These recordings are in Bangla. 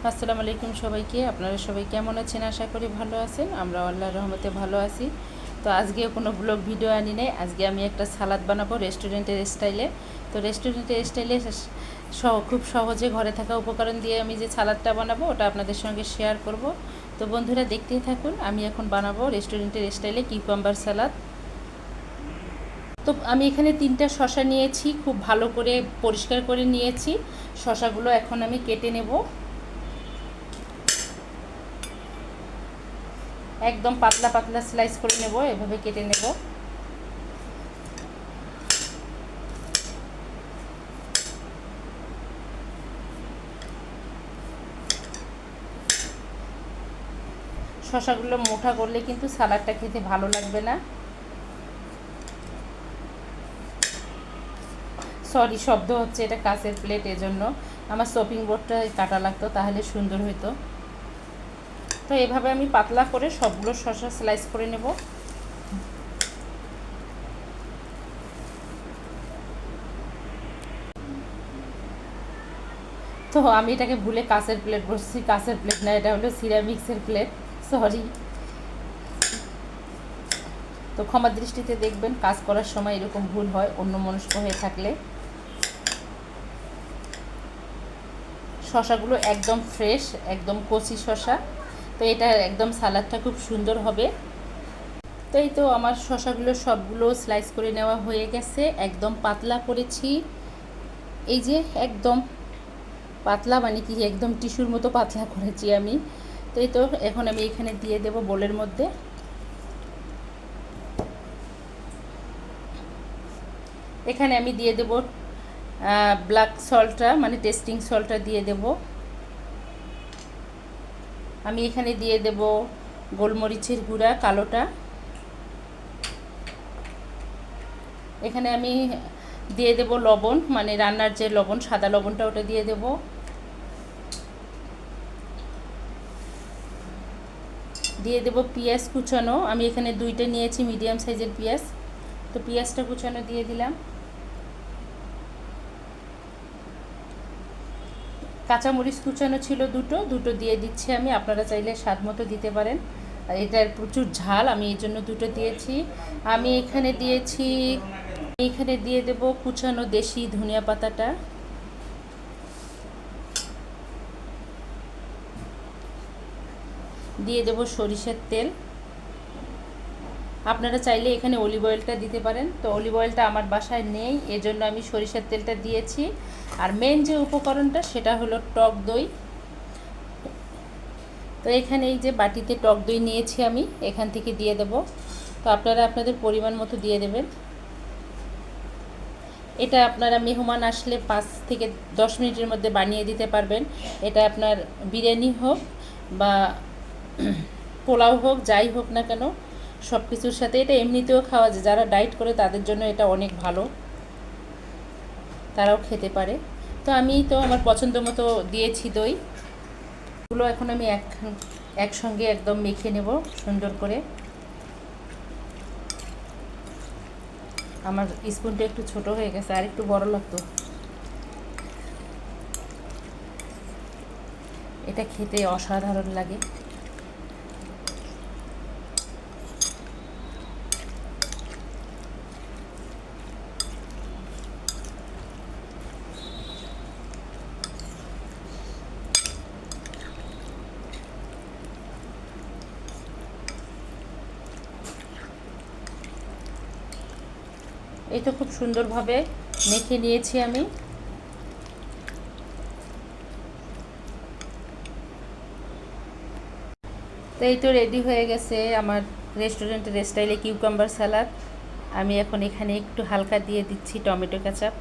আসসালামু আলাইকুম সবাইকে। আপনারা সবাই কেমন আছেন? আশা করি ভালো আছেন। আমরা আল্লাহর রহমতে ভালো আছি। তো আজকে কোনো ব্লগ ভিডিও আনি নাই। আজকে আমি একটা সালাদ বানাবো রেস্টুরেন্টের স্টাইলে। তো রেস্টুরেন্টের স্টাইলে খুব সহজে ঘরে থাকা উপকরণ দিয়ে আমি যে সালাদটা বানাবো ওটা আপনাদের সঙ্গে শেয়ার করব। তো বন্ধুরা দেখতেই থাকুন। আমি এখন বানাবো রেস্টুরেন্টের স্টাইলে কিউকাম্বার সালাদ। তো আমি এখানে 3টা শসা নিয়েছি, খুব ভালো করে পরিষ্কার করে নিয়েছি। শসাগুলো এখন আমি কেটে নেব। একদম পাতলা পাতলা স্লাইস করে নেব, এভাবে কেটে নেব। শসাগুলো মোটা করলে কিন্তু সালাডটা খেতে ভালো লাগবে না। সরি, শব্দ হচ্ছে, এটা কাঁচের প্লেট, এজন্য আমার শপিং বোর্ডটা কাটা লাগতো, তাহলে সুন্দর হতো। তো এভাবে আমি পাতলা করে সবগুলো শসা স্লাইস করে নেব। তো আমি এটাকে ভুলে কাঁচের প্লেট বসছি। কাঁচের প্লেট না, এটা হলো সিরামিক্সের প্লেট, সরি। তো ক্ষমার দৃষ্টিতে দেখবেন, কাজ করার সময় এরকম ভুল হয় অন্যমনস্ক হয়ে থাকলে। শসাগুলো একদম ফ্রেশ, একদম কচি শসা। তো এটা একদম সালাদটা খুব সুন্দর হবে। তো এই তো আমার শসাগুলো সবগুলো স্লাইস করে নেওয়া হয়ে গেছে, একদম পাতলা করেছি। এই যে একদম পাতলা, মানে কি একদম টিস্যুর মতো পাতলা করেছি আমি। তো এই তো এখন আমি এখানে দিয়ে দেব বোলের মধ্যে। এখানে আমি দিয়ে দেব ব্ল্যাক সল্টটা, মানে টেস্টিং সল্টটা দিয়ে দেব। আমি এখানে দিয়ে দেব গোলমরিচের গুঁড়া কালোটা। এখানে আমি দিয়ে দেব লবণ, মানে রান্নার যে লবণ, সাদা লবণটা, ওটা দিয়ে দেব। দিয়ে দেব পেঁয়াজ কুচানো। আমি এখানে 2টা নিয়েছি, মিডিয়াম সাইজের পেঁয়াজ। তো পেঁয়াজটা কুচানো দিয়ে দিলাম। কাঁচামরিচ কুচানো ছিল দুটো দিয়ে দিচ্ছি আমি। আপনারা চাইলে স্বাদ মতো দিতে পারেন। আর এটার প্রচুর ঝাল, আমি এই জন্য 2টো দিয়েছি। আমি এখানে দিয়ে দেব কুচানো দেশি ধনিয়া পাতাটা। দিয়ে দেব সরিষার তেল। আপনারা চাইলে এখানে অলিভ অয়েলটা দিতে পারেন। তো অলিভ অয়েলটা আমার বাসায় নেই, এজন্য আমি সরিষার তেলটা দিয়েছি। আর মেন যে উপকরণটা সেটা হলো টক দই। তো এখানে এই যে বাটিতে টক দই নিয়েছি আমি, এখান থেকে দিয়ে দেব। তো আপনারা আপনাদের পরিমাণ মতো দিয়ে দেবেন। এটা আপনারা মেহমান আসলে 5 থেকে 10 মিনিটের মধ্যে বানিয়ে দিতে পারবেন। এটা আপনার বিরিয়ানি হোক বা পোলাও হোক, যাই হোক না কেন, সব কিছুর সাথে এটা এমনিতেও খাওয়া যায়। যারা ডায়েট করে তাদের জন্য এটা অনেক ভালো, তারাও খেতে পারে। তো আমি তো আমার পছন্দ মতো দিয়েছি দই। এগুলো এখন আমি একসঙ্গে একদম মেখে নেব সুন্দর করে। আমার স্পুনটা একটু ছোট হয়ে গেছে, আর একটু বড় লাগতো। এটা খেতে অসাধারণ লাগে। এই তো খুব সুন্দরভাবে মেখে নিয়েছি আমি। তো এই তো রেডি হয়ে গেছে আমার রেস্টুরেন্টের স্টাইলে কিউকাম্বার সালাদ। আমি এখন এখানে একটু হালকা দিয়ে দিচ্ছি টমেটো কেচাপ।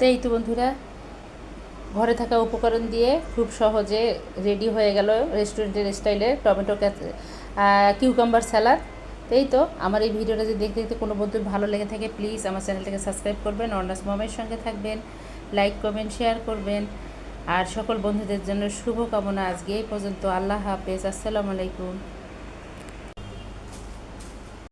তো এই তো বন্ধুরা, ঘরে থাকা উপকরণ দিয়ে খুব সহজে রেডি হয়ে গেল রেস্টুরেন্টের স্টাইলে টমেটো কিউকাম্বার স্যালাড। এই তো আমার এই ভিডিওটা যদি দেখতে দেখতে কোনো বন্ধুর ভালো লেগে থাকে, প্লিজ আমার চ্যানেলটাকে সাবস্ক্রাইব করবেন, অর্নাস মমের সঙ্গে থাকবেন, লাইক কমেন্ট শেয়ার করবেন। আর সকল বন্ধুদের জন্য শুভকামনা। আজকে এই পর্যন্ত। আল্লাহ হাফেজ। আসসালামু আলাইকুম।